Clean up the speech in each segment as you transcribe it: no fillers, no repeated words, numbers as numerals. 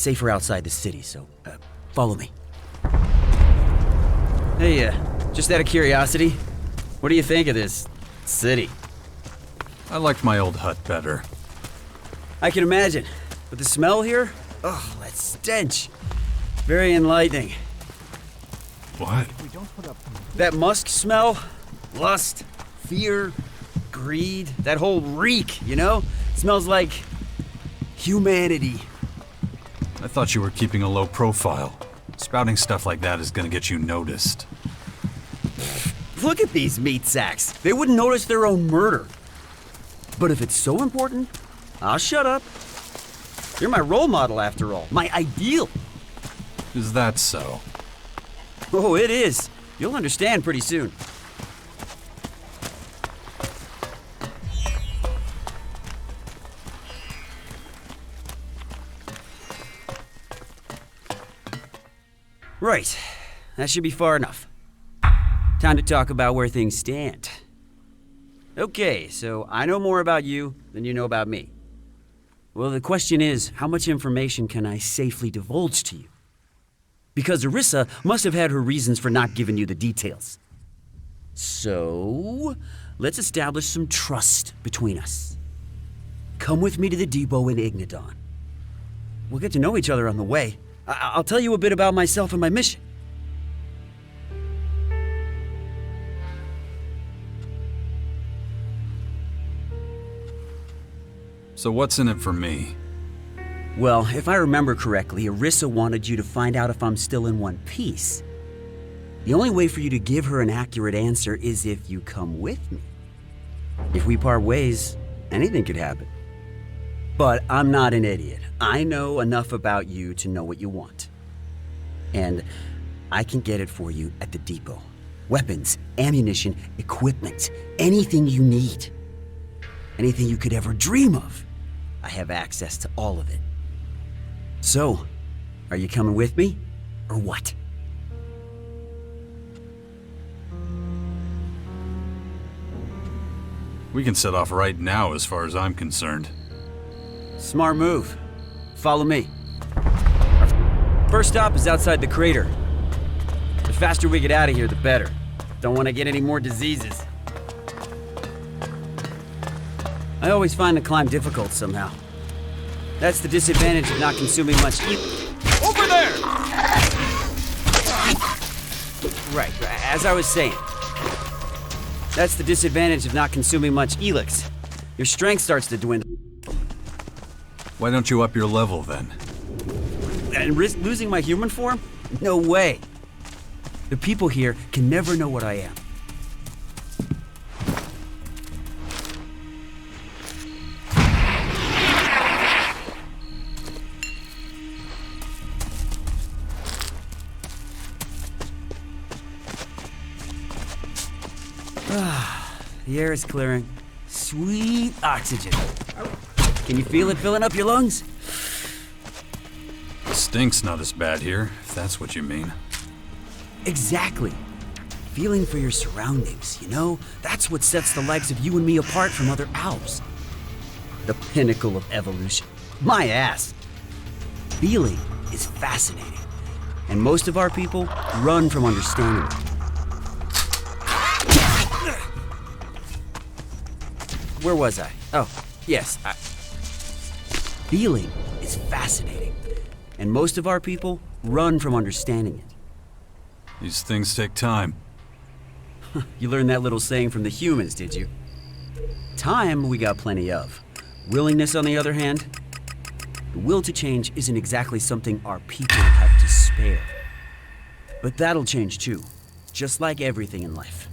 safer outside the city, so follow me. Hey, just out of curiosity, what do you think of this city? I liked my old hut better. I can imagine. But the smell here? Oh, that stench. Very enlightening. What? That musk smell? Lust, fear, greed, that whole reek, you know? Smells like humanity. I thought you were keeping a low profile. Spouting stuff like that is gonna get you noticed. Look at these meat sacks. They wouldn't notice their own murder. But if it's so important, I'll shut up. You're my role model after all, my ideal. Is that so? Oh, it is. You'll understand pretty soon. Right. That should be far enough. Time to talk about where things stand. Okay, so I know more about you than you know about me. Well, the question is, how much information can I safely divulge to you? Because Arissa must have had her reasons for not giving you the details. So, let's establish some trust between us. Come with me to the depot in Ignadon. We'll get to know each other on the way. I'll tell you a bit about myself and my mission. So what's in it for me? Well, if I remember correctly, Arissa wanted you to find out if I'm still in one piece. The only way for you to give her an accurate answer is if you come with me. If we part ways, anything could happen. But I'm not an idiot. I know enough about you to know what you want. And I can get it for you at the depot. Weapons, ammunition, equipment, anything you need. Anything you could ever dream of. I have access to all of it. So, are you coming with me, or what? We can set off right now as far as I'm concerned. Smart move. Follow me. Our first stop is outside the crater. The faster we get out of here, the better. Don't want to get any more diseases. I always find the climb difficult somehow. That's the disadvantage of not consuming much Over there! Right, as I was saying. That's the disadvantage of not consuming much Elex. Your strength starts to dwindle. Why don't you up your level then? And risk losing my human form? No way. The people here can never know what I am. The air is clearing. Sweet oxygen. Can you feel it filling up your lungs? The stink's not as bad here, if that's what you mean. Exactly. Feeling for your surroundings, you know? That's what sets the likes of you and me apart from other Alps. The pinnacle of evolution. My ass. Feeling is fascinating. And most of our people run from understanding it. Where was I? Oh, yes. Feeling is fascinating. And most of our people run from understanding it. These things take time. You learned that little saying from the humans, did you? Time we got plenty of. Willingness, on the other hand, the will to change isn't exactly something our people have to spare. But that'll change too, just like everything in life.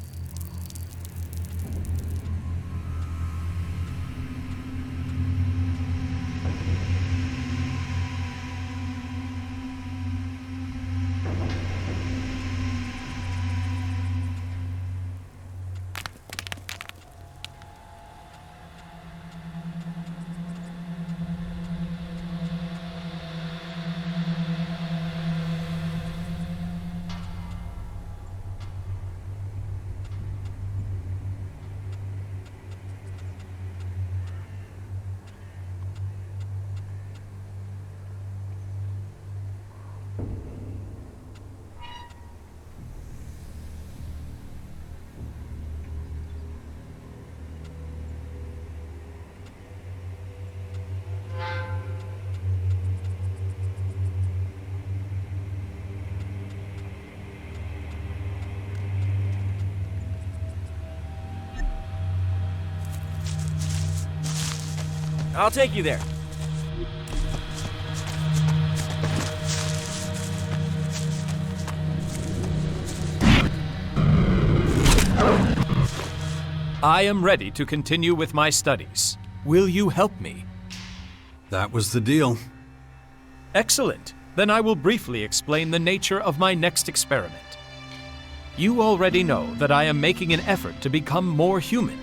I'll take you there. I am ready to continue with my studies. Will you help me? That was the deal. Excellent. Then I will briefly explain the nature of my next experiment. You already know that I am making an effort to become more human.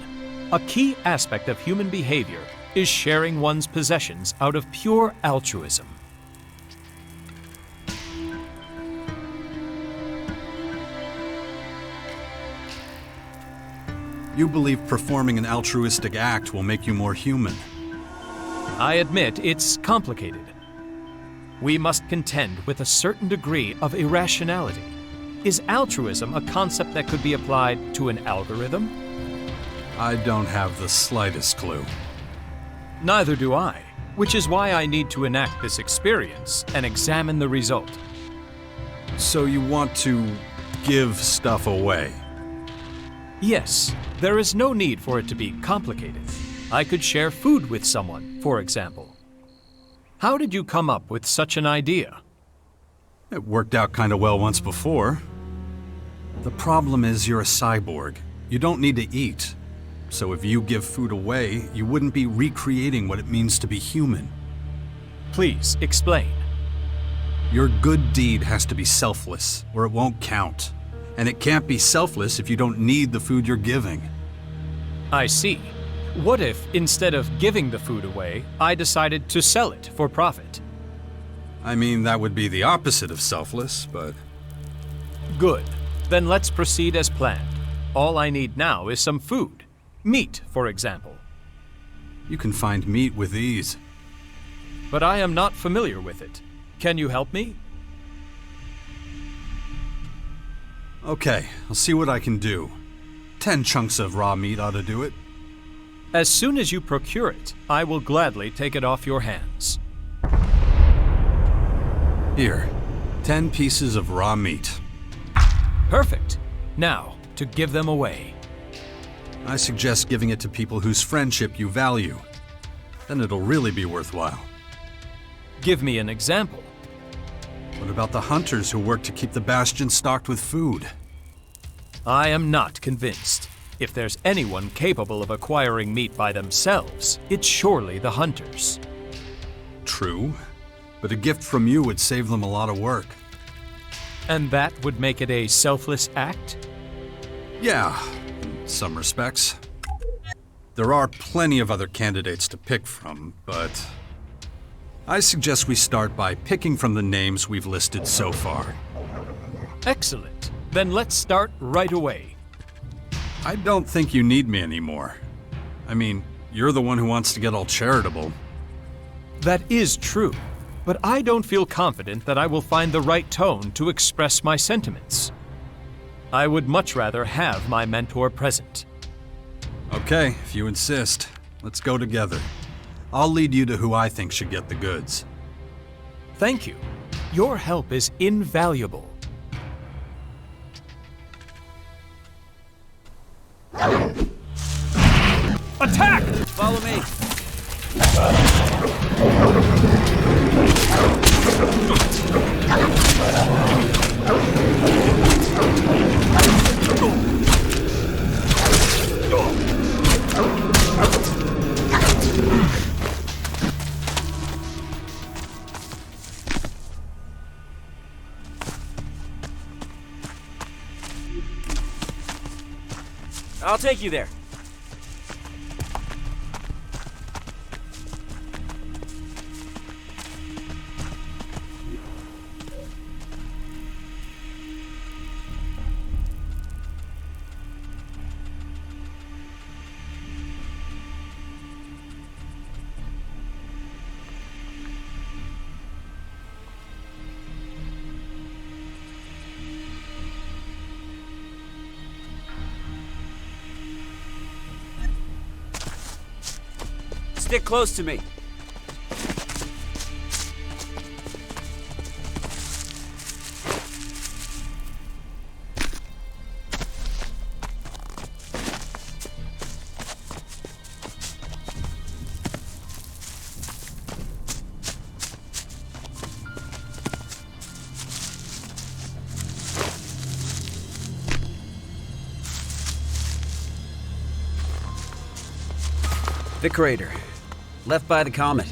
A key aspect of human behavior is sharing one's possessions out of pure altruism. You believe performing an altruistic act will make you more human. I admit it's complicated. We must contend with a certain degree of irrationality. Is altruism a concept that could be applied to an algorithm? I don't have the slightest clue. Neither do I, which is why I need to enact this experience and examine the result. So you want to give stuff away? Yes, there is no need for it to be complicated. I could share food with someone, for example. How did you come up with such an idea? It worked out kind of well once before. The problem is you're a cyborg. You don't need to eat. So if you give food away, you wouldn't be recreating what it means to be human. Please, explain. Your good deed has to be selfless, or it won't count. And it can't be selfless if you don't need the food you're giving. I see. What if, instead of giving the food away, I decided to sell it for profit? I mean, that would be the opposite of selfless, but... Good. Then let's proceed as planned. All I need now is some food. Meat, for example. You can find meat with ease. But I am not familiar with it. Can you help me? Okay, I'll see what I can do. 10 chunks of raw meat ought to do it. As soon as you procure it, I will gladly take it off your hands. Here, 10 pieces of raw meat. Perfect. Now, to give them away. I suggest giving it to people whose friendship you value. Then it'll really be worthwhile. Give me an example. What about the hunters who work to keep the bastion stocked with food? I am not convinced. If there's anyone capable of acquiring meat by themselves, it's surely the hunters. True, but a gift from you would save them a lot of work. And that would make it a selfless act? Yeah, in some respects. There are plenty of other candidates to pick from, but I suggest we start by picking from the names we've listed so far. Excellent. Then let's start right away. I don't think you need me anymore. I mean, you're the one who wants to get all charitable. That is true, but I don't feel confident that I will find the right tone to express my sentiments. I would much rather have my mentor present. Okay, if you insist. Let's go together. I'll lead you to who I think should get the goods. Thank you. Your help is invaluable. Attack! Follow me. I'll take you there. Stick close to me. The crater. Left by the comet.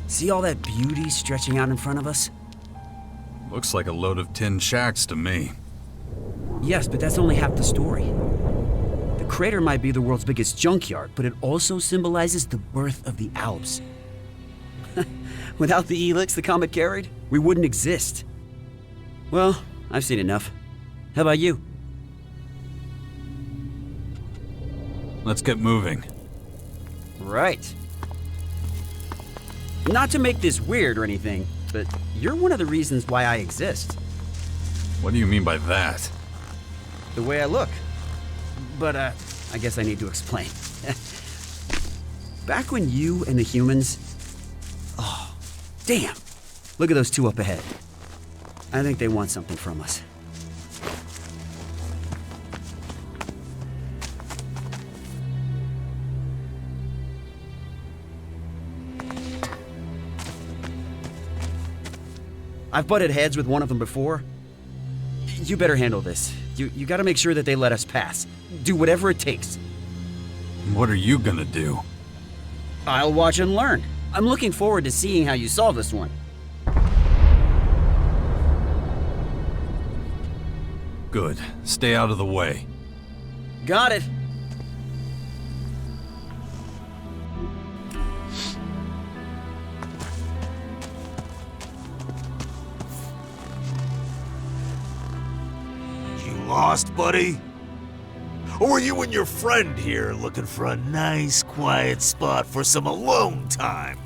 See all that beauty stretching out in front of us? Looks like a load of tin shacks to me. Yes, but that's only half the story. The crater might be the world's biggest junkyard, but it also symbolizes the birth of the Alps. Without the Elex the comet carried, we wouldn't exist. Well, I've seen enough. How about you? Let's get moving. Right. Not to make this weird or anything, but you're one of the reasons why I exist. What do you mean by that? The way I look. But, I guess I need to explain. Back when you and the humans... Oh, damn! Look at those two up ahead. I think they want something from us. I've butted heads with one of them before. You better handle this. You gotta make sure that they let us pass. Do whatever it takes. What are you gonna do? I'll watch and learn. I'm looking forward to seeing how you solve this one. Good. Stay out of the way. Got it. Lost, buddy? Or were you and your friend here looking for a nice, quiet spot for some alone time?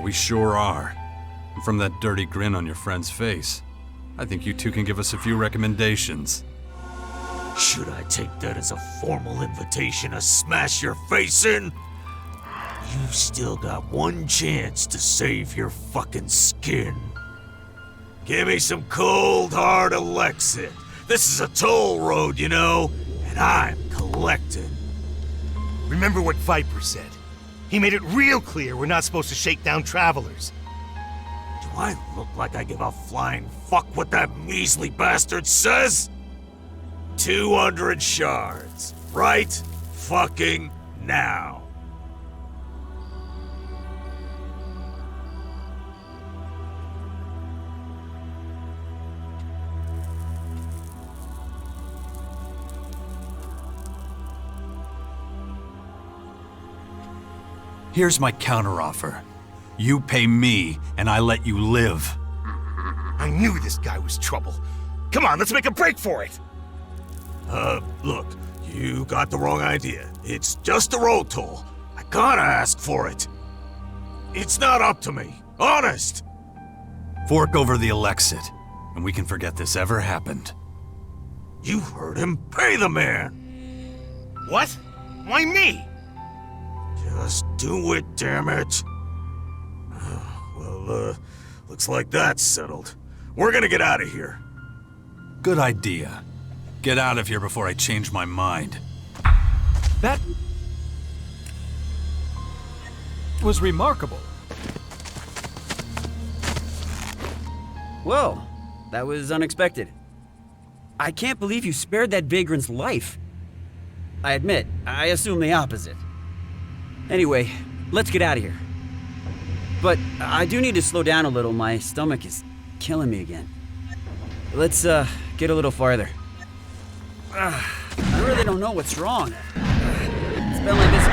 We sure are. And from that dirty grin on your friend's face, I think you two can give us a few recommendations. Should I take that as a formal invitation to smash your face in? You've still got one chance to save your fucking skin. Give me some cold, hard Elex Ii. This is a toll road, you know, and I'm collecting. Remember what Viper said. He made it real clear we're not supposed to shake down travelers. Do I look like I give a flying fuck what that measly bastard says? 200 shards. Right fucking now. Here's my counteroffer. You pay me, and I let you live. I knew this guy was trouble. Come on, let's make a break for it! Look, you got the wrong idea. It's just a road toll. I gotta ask for it. It's not up to me. Honest! Fork over the Elex Ii, and we can forget this ever happened. You heard him. Pay the man! What? Why me? Just do it, damn it. Well, looks like that's settled. We're gonna get out of here. Good idea. Get out of here before I change my mind. That was remarkable. Whoa, that was unexpected. I can't believe you spared that vagrant's life. I admit, I assume the opposite. Anyway, let's get out of here. But I do need to slow down a little. My stomach is killing me again. Let's get a little farther. I really don't know what's wrong. It's been like this.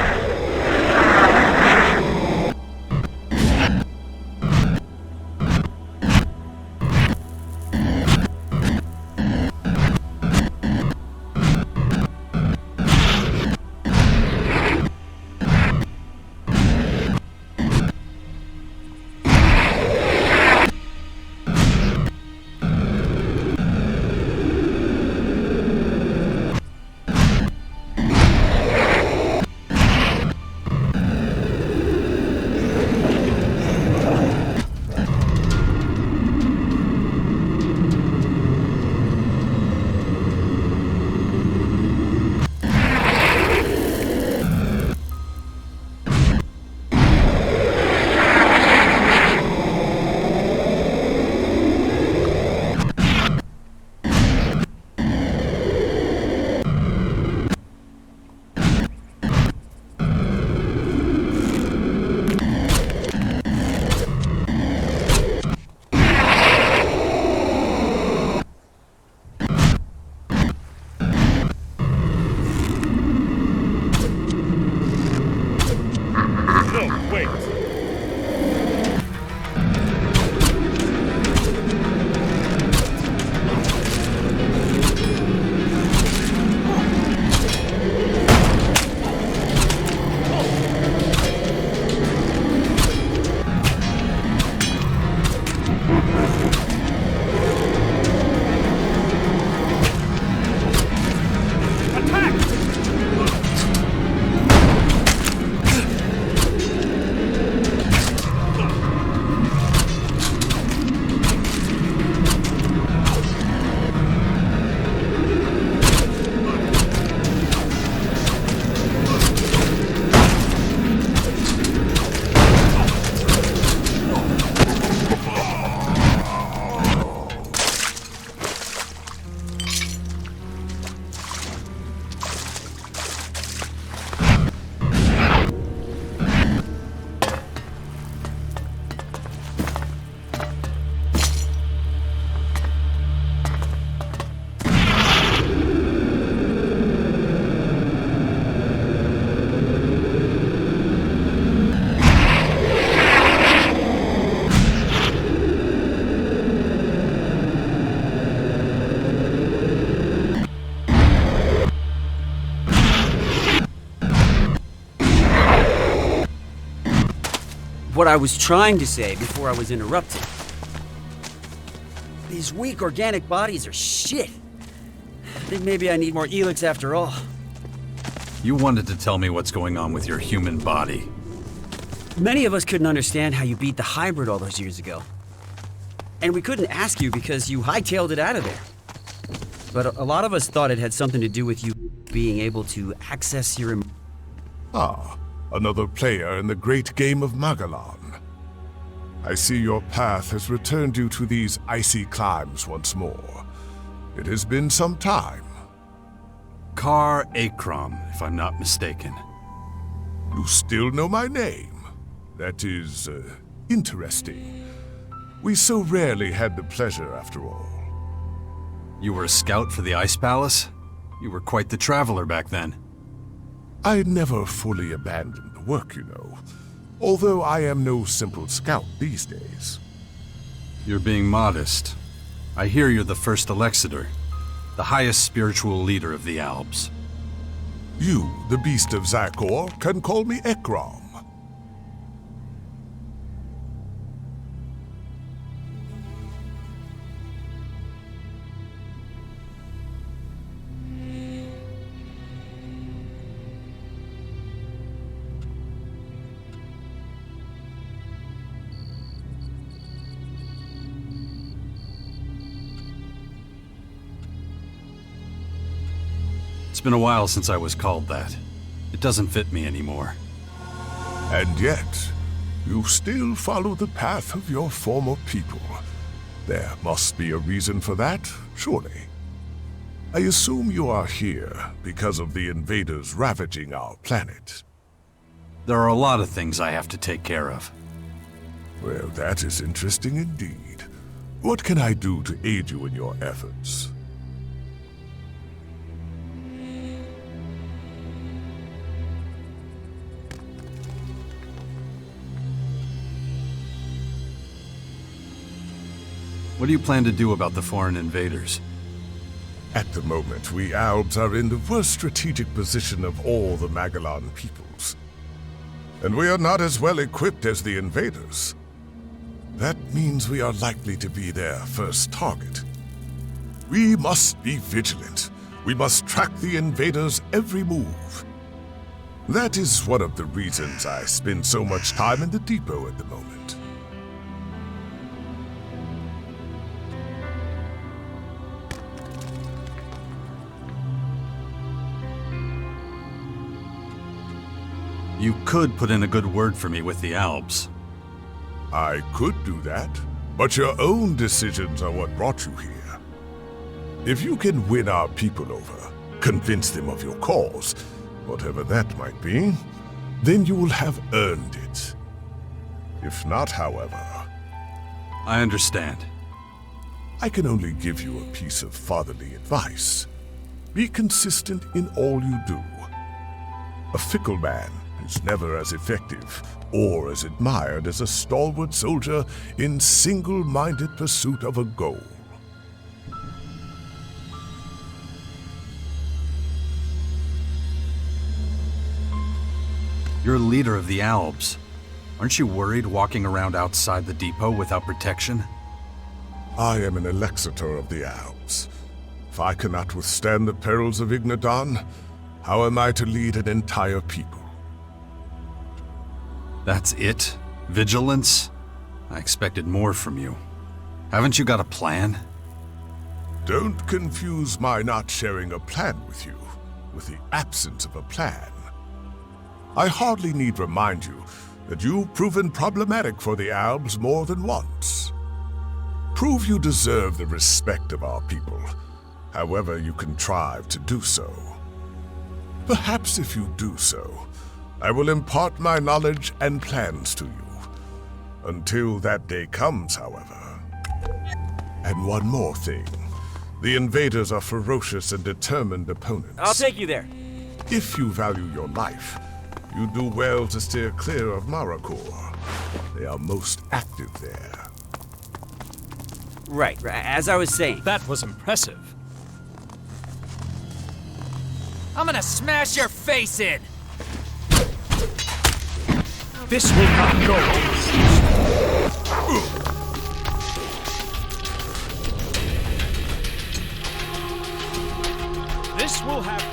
what I was trying to say before I was interrupted. These weak organic bodies are shit. I think maybe I need more Elex after all. You wanted to tell me what's going on with your human body. Many of us couldn't understand how you beat the hybrid all those years ago. And we couldn't ask you because you hightailed it out of there. But a lot of us thought it had something to do with you being able to access your... Ah, another player in the great game of Magellan. I see your path has returned you to these icy climes once more. It has been some time. Kar Akram, if I'm not mistaken. You still know my name. That is, interesting. We so rarely had the pleasure after all. You were a scout for the Ice Palace? You were quite the traveler back then. I never fully abandoned the work, you know. Although I am no simple scout these days. You're being modest. I hear you're the first Alexander, the highest spiritual leader of the Alps. You, the beast of Zakor, can call me Ekram. It's been a while since I was called that. It doesn't fit me anymore. And yet, you still follow the path of your former people. There must be a reason for that, surely. I assume you are here because of the invaders ravaging our planet. There are a lot of things I have to take care of. Well, that is interesting indeed. What can I do to aid you in your efforts? What do you plan to do about the foreign invaders? At the moment, we Albs are in the worst strategic position of all the Magellan peoples. And we are not as well equipped as the invaders. That means we are likely to be their first target. We must be vigilant. We must track the invaders' every move. That is one of the reasons I spend so much time in the depot at the moment. You could put in a good word for me with the Alps. I could do that, but your own decisions are what brought you here. If you can win our people over, convince them of your cause, whatever that might be, then you will have earned it. If not, however, I understand. I can only give you a piece of fatherly advice. Be consistent in all you do. A fickle man is never as effective or as admired as a stalwart soldier in single-minded pursuit of a goal. You're leader of the Alps. Aren't you worried walking around outside the depot without protection? I am an Alexander of the Alps. If I cannot withstand the perils of Ignadan, how am I to lead an entire people? That's it? Vigilance? I expected more from you. Haven't you got a plan? Don't confuse my not sharing a plan with you with the absence of a plan. I hardly need remind you that you've proven problematic for the Alps more than once. Prove you deserve the respect of our people, however you contrive to do so. Perhaps if you do so, I will impart my knowledge and plans to you. Until that day comes, however. And one more thing. The invaders are ferocious and determined opponents. I'll take you there. If you value your life, you do well to steer clear of Marakor. They are most active there. Right, as I was saying. That was impressive. I'm gonna smash your face in! This will not go. This will have...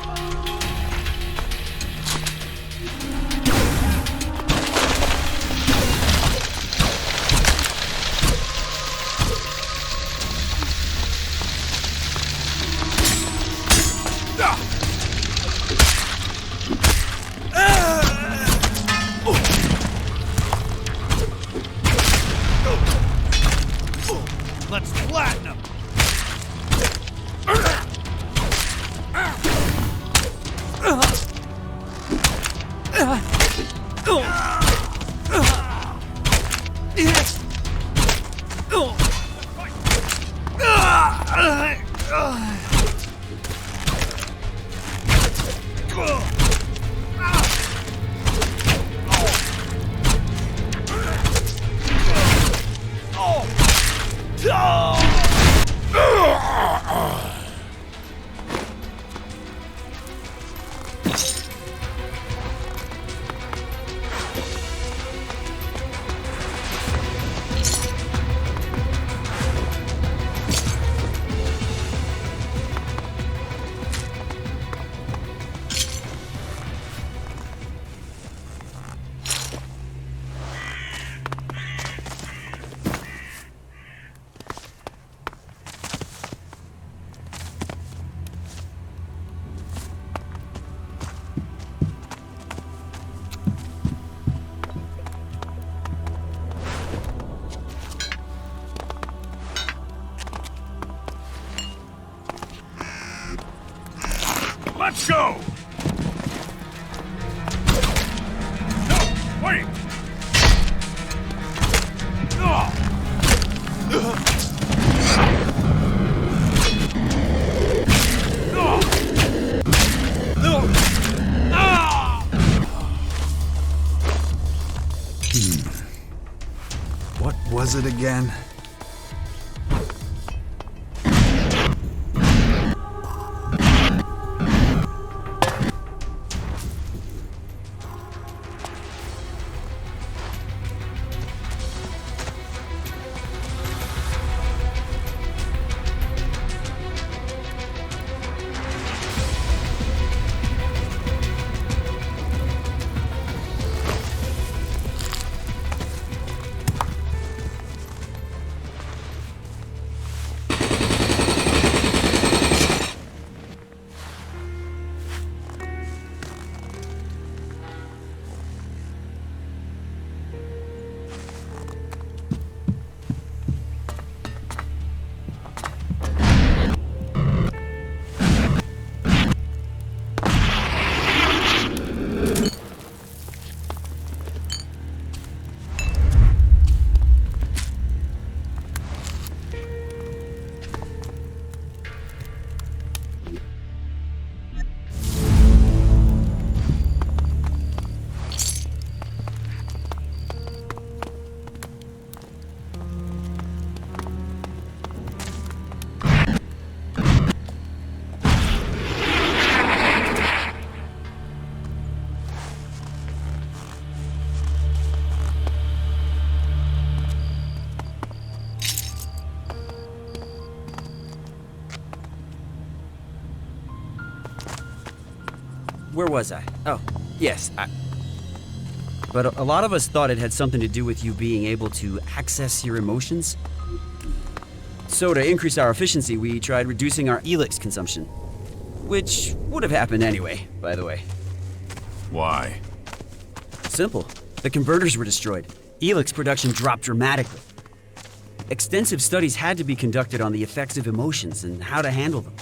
Let's flatten him! Let's go! No, wait! What was it again? Where was I? Oh, yes, But a lot of us thought it had something to do with you being able to access your emotions. So to increase our efficiency, we tried reducing our Elex consumption. Which would have happened anyway, by the way. Why? Simple. The converters were destroyed. Elex production dropped dramatically. Extensive studies had to be conducted on the effects of emotions and how to handle them.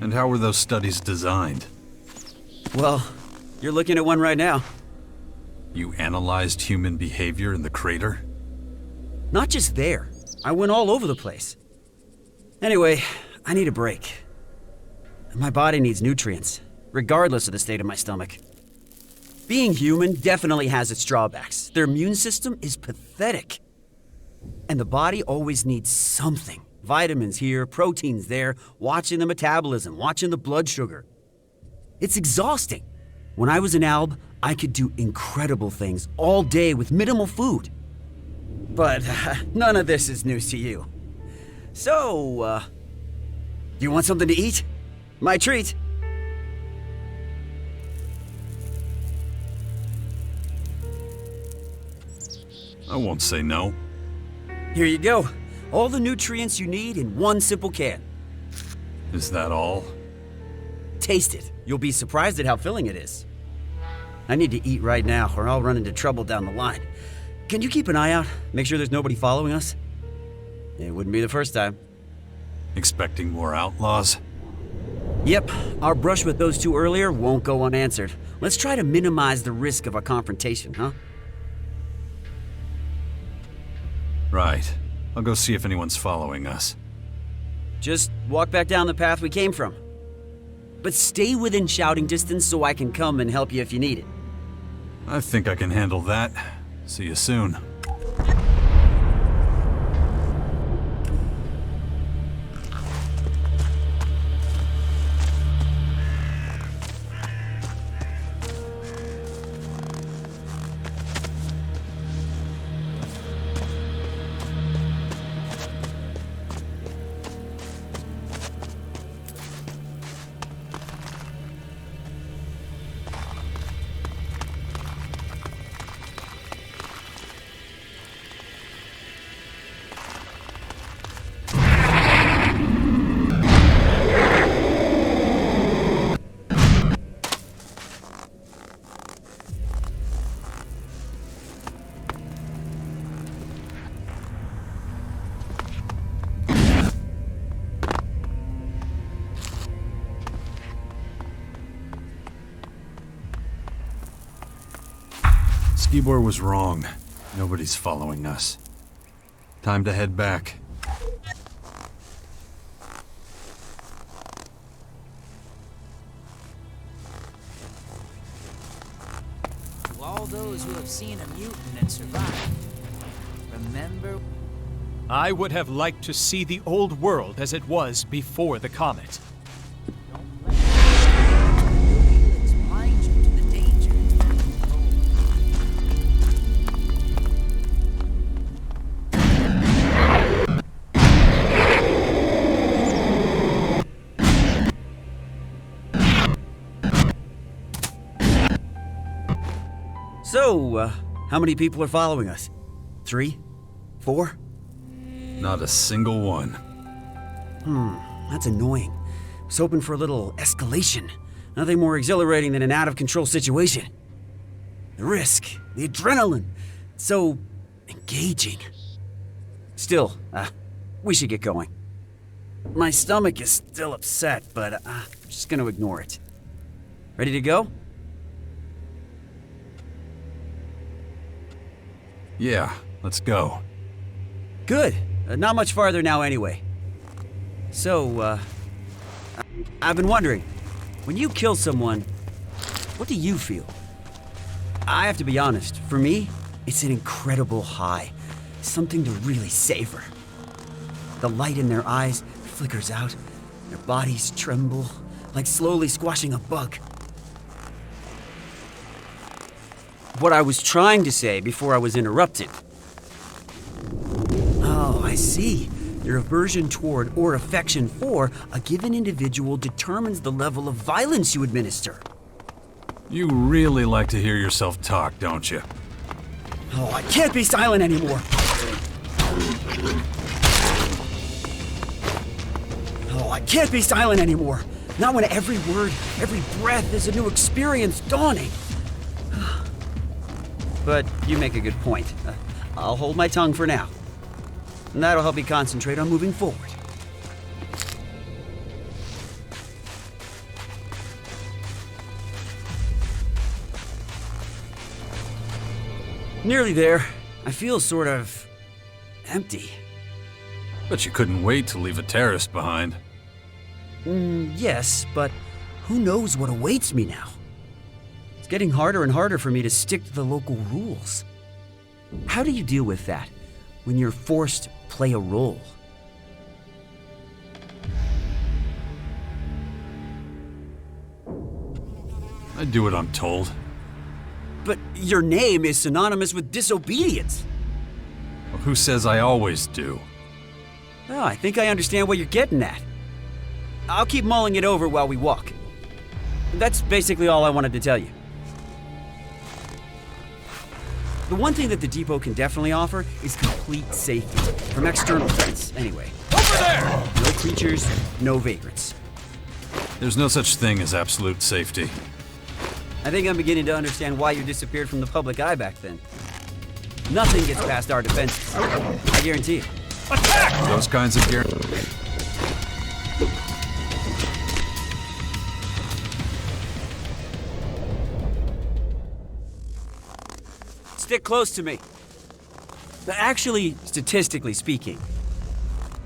And how were those studies designed? Well, you're looking at one right now. You analyzed human behavior in the crater? Not just there. I went all over the place. Anyway, I need a break. My body needs nutrients, regardless of the state of my stomach. Being human definitely has its drawbacks. Their immune system is pathetic. And the body always needs something. Vitamins here, proteins there, watching the metabolism, watching the blood sugar. It's exhausting. When I was in Alb, I could do incredible things all day with minimal food. But none of this is news to you. So, do you want something to eat? My treat. I won't say no. Here you go. All the nutrients you need in one simple can. Is that all? Taste it. You'll be surprised at how filling it is. I need to eat right now, or I'll run into trouble down the line. Can you keep an eye out? Make sure there's nobody following us? It wouldn't be the first time. Expecting more outlaws? Yep, our brush with those two earlier won't go unanswered. Let's try to minimize the risk of a confrontation, huh? Right. I'll go see if anyone's following us. Just walk back down the path we came from. But stay within shouting distance so I can come and help you if you need it. I think I can handle that. See you soon. Skibor was wrong. Nobody's following us. Time to head back. To all those who have seen a mutant and survived, remember... I would have liked to see the old world as it was before the comet. Don't let feelings blind you to the danger. So, how many people are following us? 3? 4? Not a single one. That's annoying. I was hoping for a little escalation. Nothing more exhilarating than an out-of-control situation. The risk, the adrenaline, so engaging. Still, we should get going. My stomach is still upset, but I'm just gonna ignore it. Ready to go? Yeah, let's go. Good. Not much farther now anyway. So, I've been wondering, when you kill someone, what do you feel? I have to be honest, for me, it's an incredible high. Something to really savor. The light in their eyes flickers out, their bodies tremble, like slowly squashing a bug. What I was trying to say before I was interrupted. Oh, I see. Your aversion toward or affection for a given individual determines the level of violence you administer. You really like to hear yourself talk, don't you? Oh, I can't be silent anymore. Oh, I can't be silent anymore. Not when every word, every breath is a new experience dawning. But you make a good point. I'll hold my tongue for now. And that'll help me concentrate on moving forward. Nearly there. I feel sort of empty. But you couldn't wait to leave a terrorist behind. Yes, but who knows what awaits me now? It's getting harder and harder for me to stick to the local rules. How do you deal with that when you're forced to play a role? I do what I'm told. But your name is synonymous with disobedience. Well, who says I always do? Oh, I think I understand what you're getting at. I'll keep mulling it over while we walk. That's basically all I wanted to tell you. The one thing that the depot can definitely offer is complete safety. From external threats, anyway. Over there! No creatures, no vagrants. There's no such thing as absolute safety. I think I'm beginning to understand why you disappeared from the public eye back then. Nothing gets past our defenses. I guarantee it. Attack! Those kinds of guarantees. Stick close to me. Actually, statistically speaking.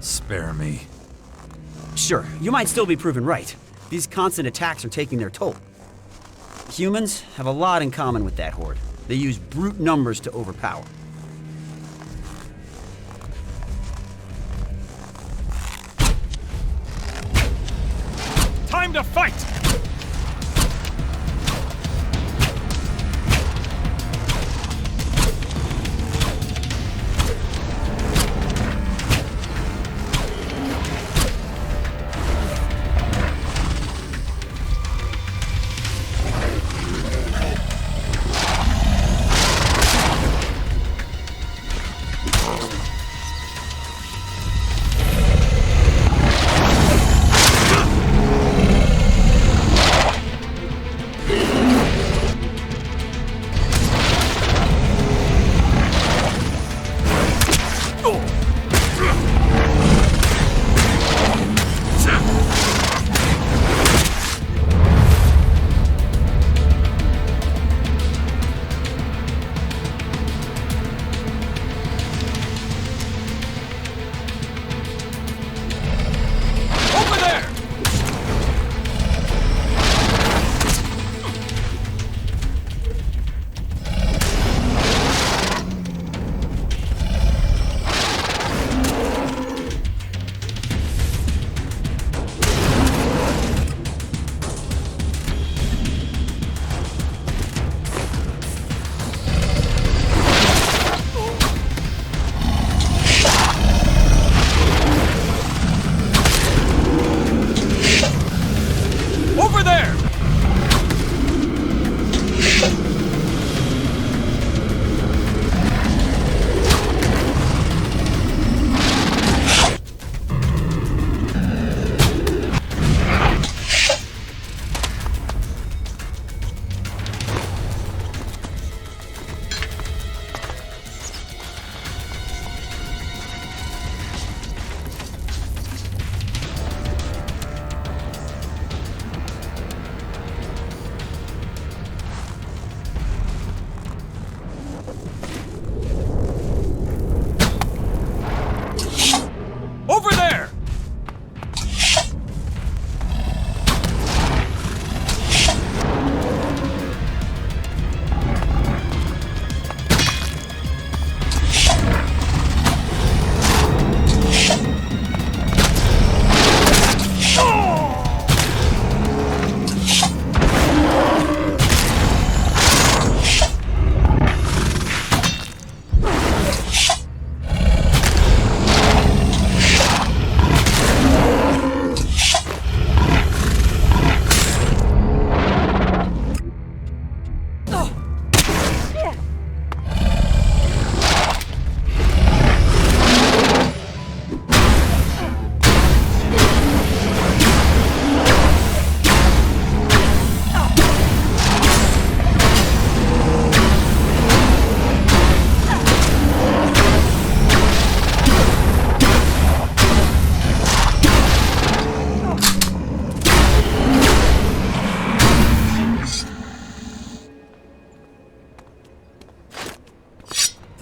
Spare me. Sure, you might still be proven right. These constant attacks are taking their toll. Humans have a lot in common with that horde. They use brute numbers to overpower. Time to fight!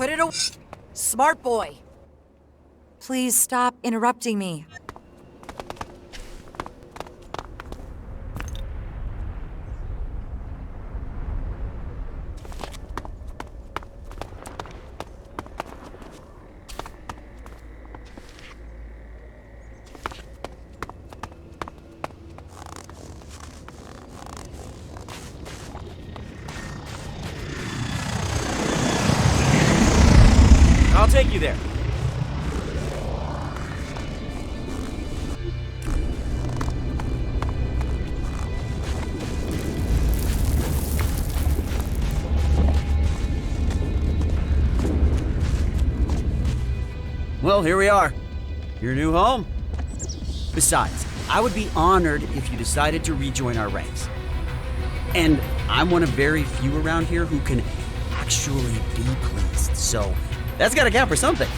Put it away. Smart boy. Please stop interrupting me. take you there. Well, here we are. Your new home? Besides, I would be honored if you decided to rejoin our ranks. And I'm one of very few around here who can actually be pleased, so that's gotta count for something.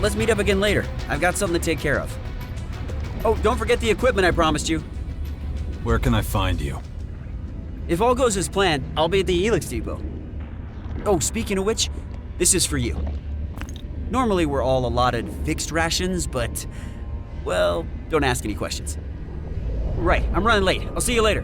Let's meet up again later. I've got something to take care of. Oh, don't forget the equipment I promised you. Where can I find you? If all goes as planned, I'll be at the Elex depot. Oh, speaking of which, this is for you. Normally we're all allotted fixed rations, but, well, don't ask any questions. Right, I'm running late. I'll see you later.